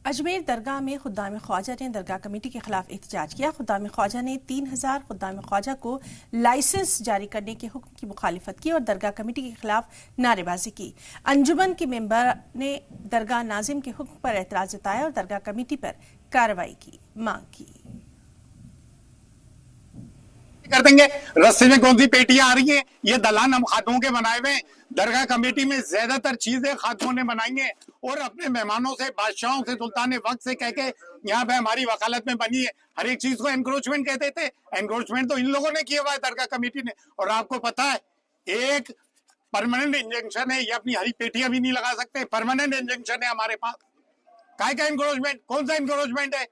अजमेर दरगाह में खुद्दाम ख्वाजा ने दरगाह कमेटी के खिलाफ एहतजाज किया। खुद्दाम ख्वाजा ने 3000 खुद्दाम ख्वाजा को लाइसेंस जारी करने के हुक्म की मुखालिफत की और दरगाह कमेटी के खिलाफ नारेबाजी की। अंजुमन के मेंबर ने दरगाह नाजिम के हुक्म पर एतराज जताया और दरगाह कमेटी पर कार्रवाई की मांग की। कर देंगे। रस्ते में कौन सी पेटियां आ रही हैं? ये दलान हम खातों के बनाए हुए हैं। दरगाह कमेटी में ज्यादातर चीजें खातों ने बनाई हैं और अपने मेहमानों से, बादशाहों से, सुल्तान वक्त से कह के यहाँ पे हमारी वकालत में बनी है। हर एक चीज को एनक्रोचमेंट कहते थे। एनक्रोचमेंट तो इन लोगों ने किया हुआ है, दरगाह कमेटी ने। और आपको पता है, एक परमानेंट इंजंक्शन है, ये अपनी हरी पेटियां भी नहीं लगा सकते। परमानेंट इंजंक्शन है हमारे पास। काय का एनक्रोचमेंट? कौन सा एनक्रोचमेंट है?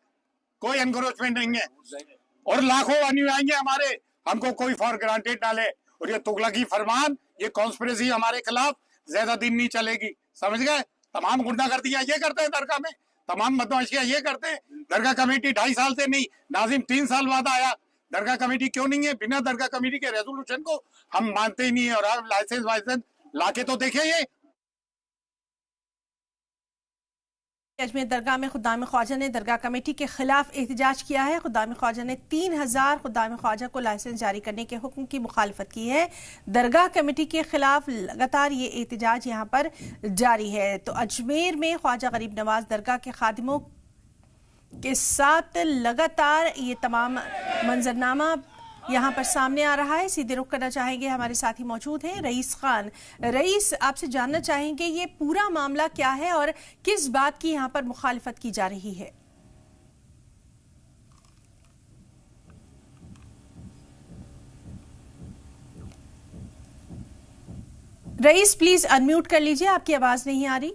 कोई एनक्रोचमेंट नहीं है। और लाखों अनुयायी हमारे, हमको कोई फॉर ग्रांटेड ना ले। और ये तुगलकी फरमान, ये कॉन्स्पिरेसी हमारे खिलाफ ज्यादा दिन नहीं चलेगी। समझ गए? तमाम गुंडागर्दियां ये करते हैं दरगाह में, तमाम बदमाशियां ये करते हैं। दरगाह कमेटी 2.5 साल से नहीं, नाजिम 3 साल बाद आया। दरगाह कमेटी क्यों नहीं है? बिना दरगाह कमेटी के रेजोल्यूशन को हम मानते ही नहीं है। और हम लाइसेंस वाइसेंस लाके तो देखे। ये अजमेर दरगाह में खुद्दाम ख्वाजा ने दरगाह कमेटी के खिलाफ एहतजाज किया है। खुद्दाम ख्वाजा ने 3000 खुद्दाम ख्वाजा को लाइसेंस जारी करने के हुक्म की मुखालफत की है। दरगाह कमेटी के खिलाफ लगातार ये एहतजाज यहाँ पर जारी है। तो अजमेर में ख्वाजा गरीब नवाज दरगाह के खादिमों के साथ लगातार ये तमाम मंजरनामा यहाँ पर सामने आ रहा है। सीधे रुख करना चाहेंगे, हमारे साथी मौजूद हैं रईस खान। रईस, आपसे जानना चाहेंगे ये पूरा मामला क्या है और किस बात की यहाँ पर मुखालिफत की जा रही है? रईस प्लीज अनम्यूट कर लीजिए, आपकी आवाज नहीं आ रही।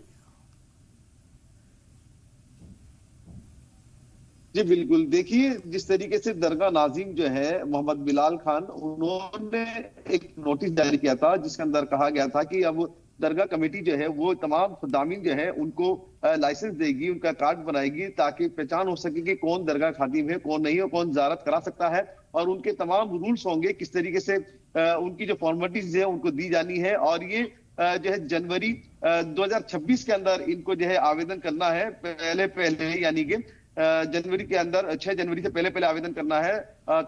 जी बिल्कुल, देखिए जिस तरीके से दरगाह नाजिम जो है मोहम्मद बिलाल खान, उन्होंने एक नोटिस जारी किया था जिसके अंदर कहा गया था कि अब दरगाह कमेटी जो है वो तमाम खुदामीन जो है उनको लाइसेंस देगी, उनका कार्ड बनाएगी ताकि पहचान हो सके कि कौन दरगाह खादिम है, कौन नहीं है, कौन ज़ियारत करा सकता है। और उनके तमाम रूल्स होंगे, किस तरीके से उनकी जो फॉर्मेलिटीज है उनको दी जानी है। और ये जो है जनवरी 2026 के अंदर इनको जो है आवेदन करना है। पहले यानी कि जनवरी के अंदर 6 जनवरी से पहले आवेदन करना है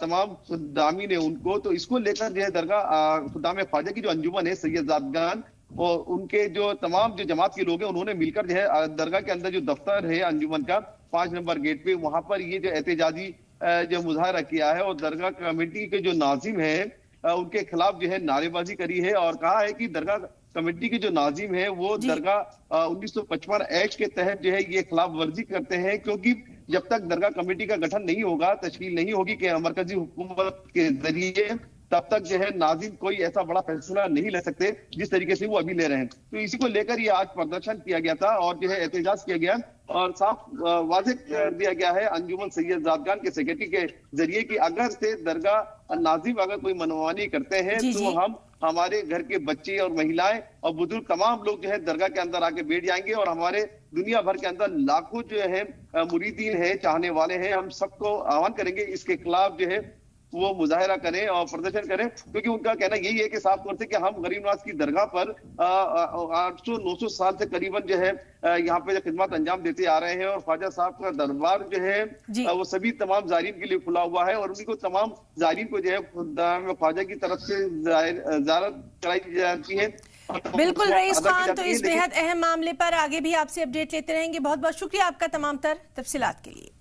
तमाम खुदामी ने उनको। तो इसको लेकर जो है दरगाह खुदाम ख्वाजा की जो अंजुमन है सैयदातगान और उनके जो तमाम जो जमात के लोग हैं उन्होंने मिलकर जो है दरगाह के अंदर जो दफ्तर है अंजुमन का 5 नंबर गेट पे, वहां पर ये जो एहतजाजी जो मुजाहरा किया है और दरगाह कमेटी के जो नाजिम है उनके खिलाफ जो है नारेबाजी करी है। और कहा है कि दरगाह कमेटी के जो नाजिम है वो दरगाह 1955 एक्ट के तहत जो है ये खिलाफ वर्जी करते हैं, क्योंकि जब तक दरगाह कमेटी का गठन नहीं होगा, तश्कील नहीं होगी कि मरकजी हुकूमत के जरिए, तब तक जो है नाजिम कोई ऐसा बड़ा फैसला नहीं ले सकते जिस तरीके से वो अभी ले रहे हैं। तो इसी को लेकर ये आज प्रदर्शन किया गया था और जो है एहतजाज किया गया और साफ वाज़ेह कर दिया गया है अंजुमन सैयदातगान के सेक्रेटरी के जरिए कि अगर से दरगाह नाजिम अगर कोई मनमानी करते हैं तो हम हमारे घर के बच्चे और महिलाएं और बुजुर्ग तमाम लोग जो है दरगाह के अंदर आके बैठ जाएंगे और हमारे दुनिया भर के अंदर लाखों जो है मुरीदीन है, चाहने वाले हैं, हम सबको आह्वान करेंगे इसके खिलाफ जो है वो मुजाहिरा करें और प्रदर्शन करें। क्योंकि उनका कहना यही है कि साफ तौर से कि हम गरीब नवाज की दरगाह पर 800-900 साल से करीबन जो है यहाँ पे खिदमत अंजाम देते आ रहे हैं और ख्वाजा साहब का दरबार जो है वो सभी तमाम जायरीन के लिए खुला हुआ है और उनको तमाम जायरीन को जो है ख्वाजा की तरफ से ज़ियारत कराई जाती है। बिल्कुल रईस खान, तो इस बेहद अहम मामले पर आगे भी आपसे अपडेट लेते रहेंगे। बहुत बहुत शुक्रिया आपका तमाम तर तफसीलात के लिए।